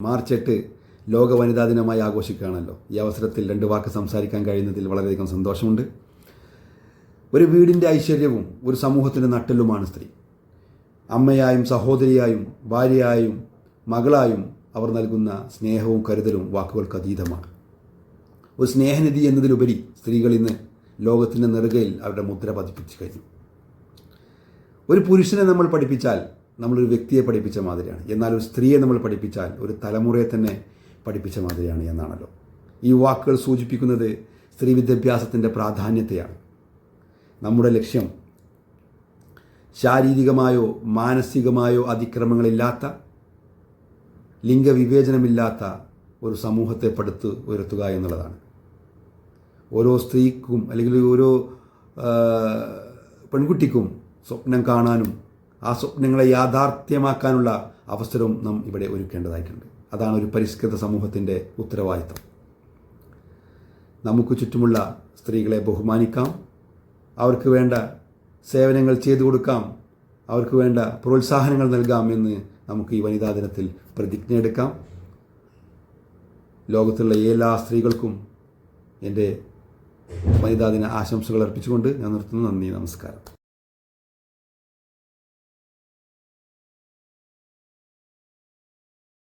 March 8 ലോക വനിതാ ദിനമായി ആഘോഷിക്കുകയാണല്ലോ. ഈ അവസരത്തിൽ 2 വാക്ക് സംസാരിക്കാൻ കഴിയുന്നതിൽ വളരെയധികം സന്തോഷമുണ്ട്. ഒരു വീടിൻ്റെ ഐശ്വര്യവും ഒരു സമൂഹത്തിൻ്റെ നട്ടെല്ലുമാണ് സ്ത്രീ. അമ്മയായും സഹോദരിയായും ഭാര്യയായും മകളായും അവർ നൽകുന്ന സ്നേഹവും കരുതലും വാക്കുകൾക്ക് അതീതമാണ്. ഒരു സ്നേഹനിധി എന്നതിലുപരി സ്ത്രീകൾ ഇന്ന് ലോകത്തിൻ്റെ നെറുകയിൽ അവരുടെ മുദ്ര പതിപ്പിച്ചു കഴിഞ്ഞു. ഒരു പുരുഷനെ നമ്മൾ പഠിപ്പിച്ചാൽ നമ്മളൊരു വ്യക്തിയെ പഠിപ്പിച്ച മാതിരിയാണ്. എന്നാൽ ഒരു സ്ത്രീയെ നമ്മൾ പഠിപ്പിച്ചാൽ ഒരു തലമുറയെ തന്നെ പഠിപ്പിച്ച മാതിരിയാണ് എന്നാണല്ലോ. ഈ വാക്കുകൾ സൂചിപ്പിക്കുന്നത് സ്ത്രീ വിദ്യാഭ്യാസത്തിൻ്റെ പ്രാധാന്യത്തെയാണ്. നമ്മുടെ ലക്ഷ്യം ശാരീരികമായോ മാനസികമായോ അതിക്രമങ്ങളില്ലാത്ത, ലിംഗവിവേചനമില്ലാത്ത ഒരു സമൂഹത്തെ പടുത്തു ഉയർത്തുക എന്നുള്ളതാണ്. ഓരോ സ്ത്രീക്കും അല്ലെങ്കിൽ ഓരോ പെൺകുട്ടിക്കും സ്വപ്നം കാണാനും ആ സ്വപ്നങ്ങളെ യാഥാർത്ഥ്യമാക്കാനുള്ള അവസരവും നാം ഇവിടെ ഒരുക്കേണ്ടതായിട്ടുണ്ട്. അതാണ് ഒരു പരിഷ്കൃത സമൂഹത്തിൻ്റെ ഉത്തരവാദിത്തം. നമുക്ക് ചുറ്റുമുള്ള സ്ത്രീകളെ ബഹുമാനിക്കാം, അവർക്ക് വേണ്ട സേവനങ്ങൾ ചെയ്തു കൊടുക്കാം, അവർക്ക് വേണ്ട പ്രോത്സാഹനങ്ങൾ നൽകാം എന്ന് നമുക്ക് ഈ വനിതാ ദിനത്തിൽ പ്രതിജ്ഞയെടുക്കാം. ലോകത്തുള്ള എല്ലാ സ്ത്രീകൾക്കും എൻ്റെ വനിതാ ദിന ആശംസകൾ അർപ്പിച്ചുകൊണ്ട് ഞാൻ നിർത്തുന്നു. നന്ദി, നമസ്കാരം.